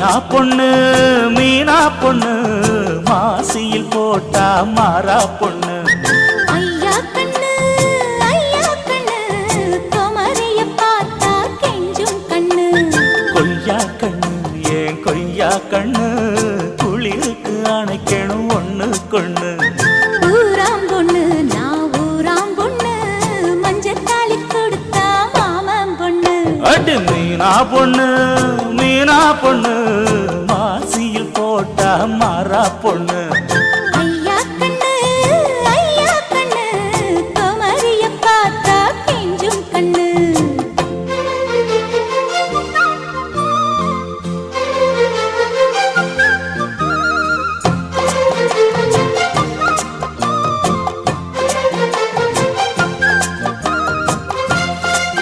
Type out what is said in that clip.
மீனா பொண்ணு மீனா பொண்ணு மாசியில் போட்டா மாறா பொண்ணு ஐயா கண்ணு குமரிய பார்த்தா கெஞ்சும் கண்ணு கொய்யா கண்ணு ஏன் கொய்யா கண்ணு குளிருக்கு அணைக்கணும் ஒண்ணு கொண்ணு ஊராம் பொண்ணு நான் ஊராம் பொண்ணு மஞ்சத்தாலி கொடுத்தா மாமன் பொண்ணு அடி மீனா பொண்ணு மாசியில் போட்டா மாறா பொண்ணு